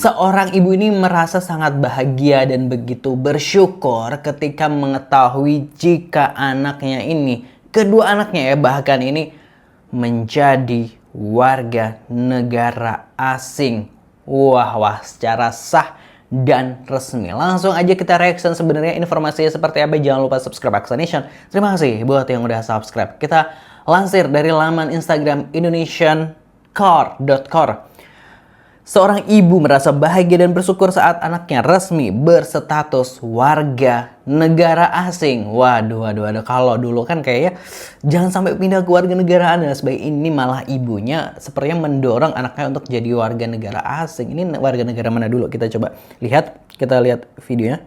Seorang ibu ini merasa sangat bahagia dan begitu bersyukur ketika mengetahui jika anaknya ini, kedua anaknya ya bahkan ini menjadi warga negara asing. Wah, secara sah dan resmi. Langsung aja kita reaction sebenarnya informasinya seperti apa. Jangan lupa subscribe Axonation. Terima kasih buat yang udah subscribe. Kita lansir dari laman Instagram indonesiancar.core. Seorang ibu merasa bahagia dan bersyukur saat anaknya resmi berstatus warga negara asing. Waduh. Kalau dulu kan kayaknya jangan sampai pindah ke warga negaraan dan sebagainya. Ini malah ibunya sepertinya mendorong anaknya untuk jadi warga negara asing. Ini warga negara mana dulu? Kita coba lihat. Kita lihat videonya.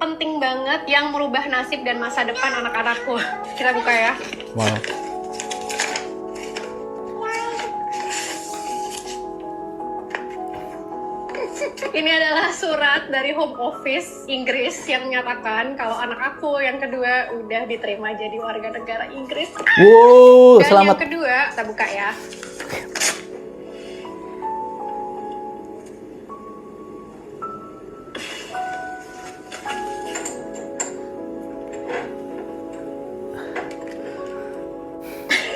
Penting banget yang merubah nasib dan masa depan anak-anakku. Kita buka ya. Wow. Ini adalah surat dari Home Office Inggris yang menyatakan kalau anak aku yang kedua udah diterima jadi warga negara Inggris. Wow, Dan selamat. yang kedua, kita buka ya.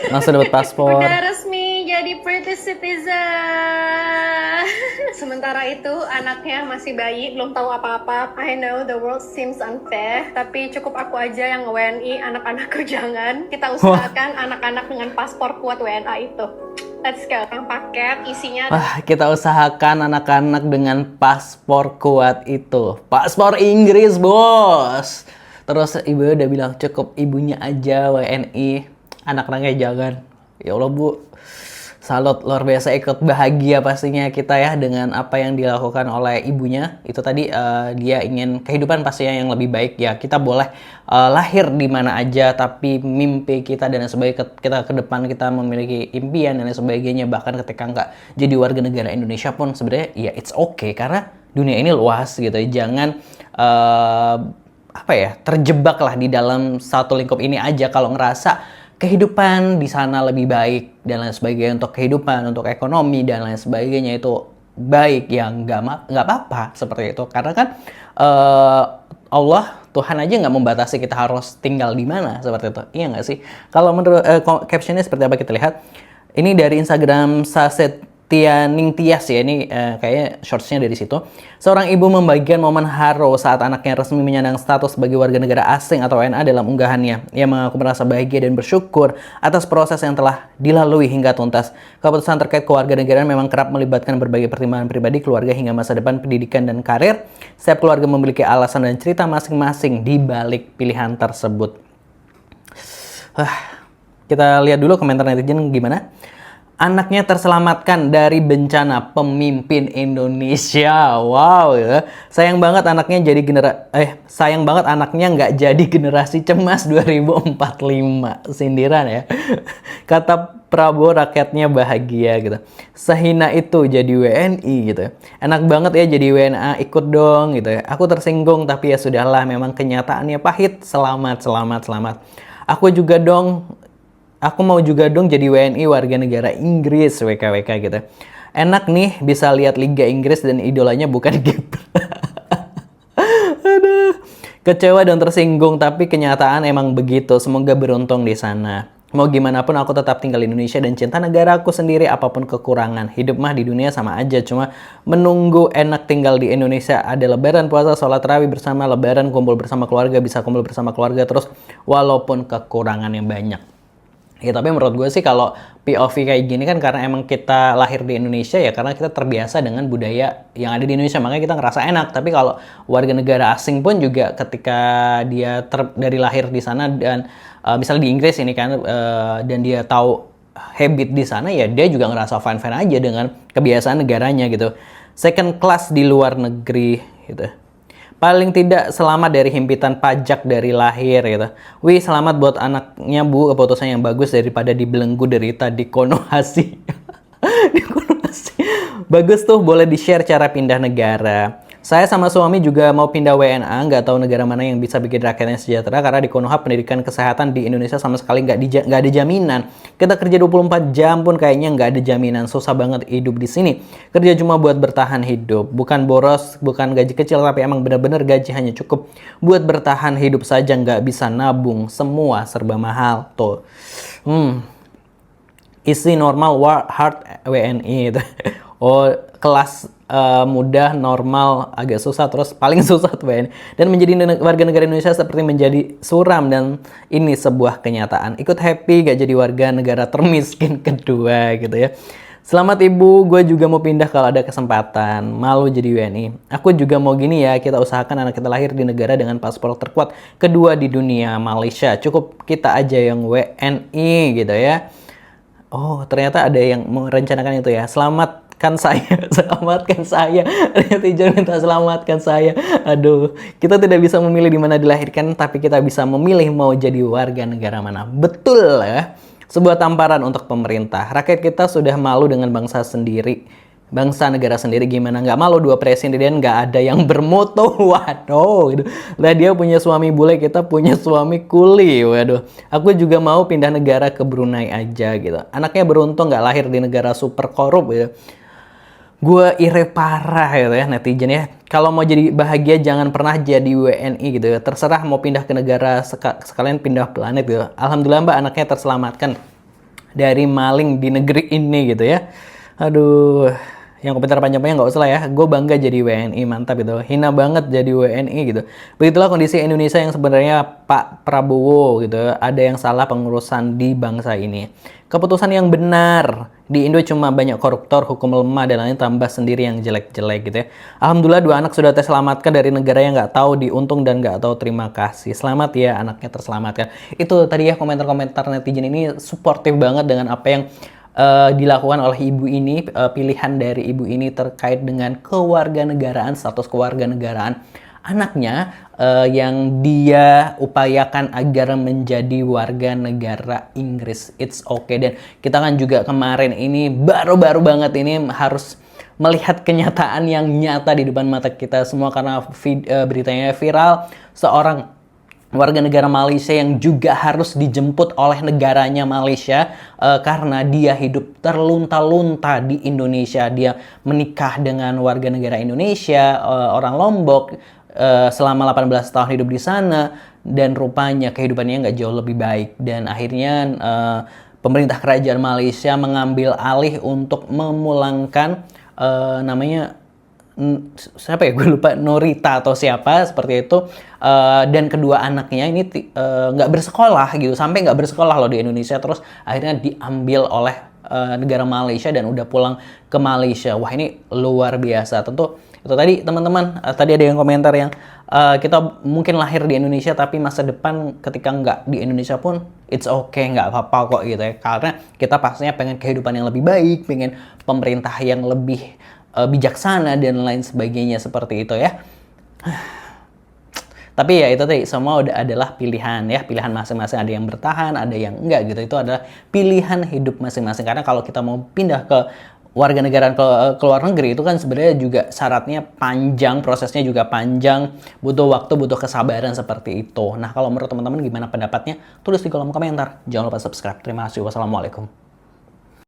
Langsung dapat paspor. Udah resmi jadi British citizen. Sementara itu anaknya masih bayi, belum tahu apa-apa. I know the world seems unfair, tapi cukup aku aja yang WNI, anak-anakku jangan. Kita usahakan anak-anak dengan paspor kuat WNA itu. Let's go. Yang paket isinya Kita usahakan anak-anak dengan paspor kuat itu. Paspor Inggris, bos. Terus ibu udah bilang cukup ibunya aja WNI. Anak-anaknya jangan. Ya Allah, Bu. Salut, luar biasa, ikut bahagia pastinya kita ya dengan apa yang dilakukan oleh ibunya. Itu tadi dia ingin kehidupan pastinya yang lebih baik ya. Kita boleh lahir di mana aja, tapi mimpi kita dan sebagainya, kita ke depan kita memiliki impian dan sebagainya. Bahkan ketika nggak jadi warga negara Indonesia pun sebenarnya ya it's okay, karena dunia ini luas gitu. Jangan terjebak lah di dalam satu lingkup ini aja. Kalau ngerasa kehidupan di sana lebih baik dan lain sebagainya, untuk kehidupan, untuk ekonomi dan lain sebagainya itu baik, ya nggak apa-apa seperti itu. Karena kan Allah, Tuhan aja nggak membatasi kita harus tinggal di mana seperti itu. Iya nggak sih? Kalau menurut captionnya seperti apa kita lihat. Ini dari Instagram Sasetyaning Tias ya, ini kayaknya shortsnya dari situ. Seorang ibu membagikan momen haru saat anaknya resmi menyandang status sebagai warga negara asing atau WNA dalam unggahannya. Ia mengaku merasa bahagia dan bersyukur atas proses yang telah dilalui hingga tuntas. Keputusan terkait kewarganegaraan memang kerap melibatkan berbagai pertimbangan pribadi, keluarga hingga masa depan, pendidikan, dan karir. Setiap keluarga memiliki alasan dan cerita masing-masing di balik pilihan tersebut. Kita lihat dulu komentar netizen gimana. Anaknya terselamatkan dari bencana, pemimpin Indonesia. Wow ya. Sayang banget anaknya nggak jadi generasi cemas 2045. Sindiran ya. Kata Prabowo rakyatnya bahagia gitu. Sehina itu jadi WNI gitu. Enak banget ya jadi WNA, ikut dong gitu ya. Aku tersinggung tapi ya sudahlah, memang kenyataannya pahit. Selamat. Aku mau juga dong jadi WNI warga negara Inggris, WKWK gitu. Enak nih bisa lihat Liga Inggris dan idolanya bukan gitu. Aduh. Kecewa dan tersinggung, tapi kenyataan emang begitu. Semoga beruntung di sana. Mau gimana pun aku tetap tinggal di Indonesia dan cinta negaraku sendiri apapun kekurangan. Hidup mah di dunia sama aja, cuma menunggu enak tinggal di Indonesia. Ada lebaran, puasa, sholat tarawih bersama, lebaran kumpul bersama keluarga, bisa kumpul bersama keluarga terus walaupun kekurangan yang banyak. Ya tapi menurut gue sih kalau POV kayak gini kan karena emang kita lahir di Indonesia ya, karena kita terbiasa dengan budaya yang ada di Indonesia, makanya kita ngerasa enak. Tapi kalau warga negara asing pun juga ketika dia dari lahir di sana dan misalnya di Inggris ini kan dan dia tahu habit di sana, ya dia juga ngerasa fine-fine aja dengan kebiasaan negaranya gitu. Second class di luar negeri gitu. Paling tidak selamat dari himpitan pajak dari lahir gitu. Wih, selamat buat anaknya Bu, keputusan yang bagus daripada dibelenggu derita di Konohasi. Di Konohasi. Bagus tuh, boleh di-share cara pindah negara. Saya sama suami juga mau pindah WNA, nggak tahu negara mana yang bisa bikin rakyatnya sejahtera karena di Konoha pendidikan kesehatan di Indonesia sama sekali nggak ada jaminan. Kita kerja 24 jam pun kayaknya nggak ada jaminan, susah banget hidup di sini. Kerja cuma buat bertahan hidup, bukan boros, bukan gaji kecil, tapi emang bener-bener gaji hanya cukup buat bertahan hidup saja, nggak bisa nabung, semua serba mahal tuh. Isi normal hard WNI itu. Oh, kelas mudah, normal, agak susah, terus paling susah tuh WNI. Dan menjadi warga negara Indonesia seperti menjadi suram, dan ini sebuah kenyataan. Ikut happy gak jadi warga negara termiskin kedua gitu ya. Selamat ibu, gue juga mau pindah kalau ada kesempatan. Malu jadi WNI. Aku juga mau gini ya, kita usahakan anak kita lahir di negara dengan paspor terkuat kedua di dunia, Malaysia. Cukup kita aja yang WNI gitu ya. Oh, ternyata ada yang merencanakan itu ya. Selamatkan saya, selamatkan saya. Netizen minta selamatkan saya. Aduh, kita tidak bisa memilih di mana dilahirkan, tapi kita bisa memilih mau jadi warga negara mana. Betul ya. Sebuah tamparan untuk pemerintah. Rakyat kita sudah malu dengan bangsa sendiri. Bangsa negara sendiri gimana nggak malu, dua presiden nggak ada yang bermoto. Waduh gitu. Lah dia punya suami bule, kita punya suami kuli. Waduh, aku juga mau pindah negara ke Brunei aja gitu. Anaknya beruntung nggak lahir di negara super korup gitu. Gue ire parah gitu ya netizen ya. Kalau mau jadi bahagia jangan pernah jadi WNI gitu ya. Terserah mau pindah ke negara, sekalian pindah planet gitu. Alhamdulillah mbak, anaknya terselamatkan dari maling di negeri ini gitu ya. Aduh, yang komentar panjang-panjang nggak usah lah ya. Gue bangga jadi WNI, mantap gitu. Hina banget jadi WNI gitu. Begitulah kondisi Indonesia yang sebenarnya Pak Prabowo gitu. Ada yang salah pengurusan di bangsa ini. Keputusan yang benar. Di Indo cuma banyak koruptor, hukum lemah, dan lain tambah sendiri yang jelek-jelek gitu ya. Alhamdulillah 2 anak sudah terselamatkan dari negara yang nggak tahu diuntung dan nggak tahu terima kasih. Selamat ya anaknya terselamatkan. Itu tadi ya komentar-komentar netizen ini suportif banget dengan apa yang dilakukan oleh ibu ini, pilihan dari ibu ini terkait dengan kewarganegaraan, status kewarganegaraan anaknya yang dia upayakan agar menjadi warga negara Inggris. It's okay. Dan kita kan juga kemarin ini baru-baru banget ini harus melihat kenyataan yang nyata di depan mata kita semua karena beritanya viral, seorang warga negara Malaysia yang juga harus dijemput oleh negaranya Malaysia karena dia hidup terlunta-lunta di Indonesia. Dia menikah dengan warga negara Indonesia, orang Lombok, selama 18 tahun hidup di sana, dan rupanya kehidupannya nggak jauh lebih baik. Dan akhirnya pemerintah kerajaan Malaysia mengambil alih untuk memulangkan namanya siapa ya, gue lupa, Norita atau siapa seperti itu, dan kedua anaknya ini nggak bersekolah gitu, sampai nggak bersekolah loh di Indonesia, terus akhirnya diambil oleh negara Malaysia dan udah pulang ke Malaysia. Wah, ini luar biasa. Tentu itu tadi teman-teman, tadi ada yang komentar yang kita mungkin lahir di Indonesia tapi masa depan ketika nggak di Indonesia pun it's okay, nggak apa-apa kok gitu ya, karena kita pastinya pengen kehidupan yang lebih baik, pengen pemerintah yang lebih bijaksana dan lain sebagainya seperti itu ya. Tapi ya itu tadi semua adalah pilihan ya, pilihan masing-masing, ada yang bertahan, ada yang enggak gitu. Itu adalah pilihan hidup masing-masing. Karena kalau kita mau pindah ke warga negara ke luar negeri itu kan sebenarnya juga syaratnya panjang, prosesnya juga panjang, butuh waktu, butuh kesabaran seperti itu. Nah, kalau menurut teman-teman gimana pendapatnya? Tulis di kolom komentar. Jangan lupa subscribe. Terima kasih. Wassalamualaikum.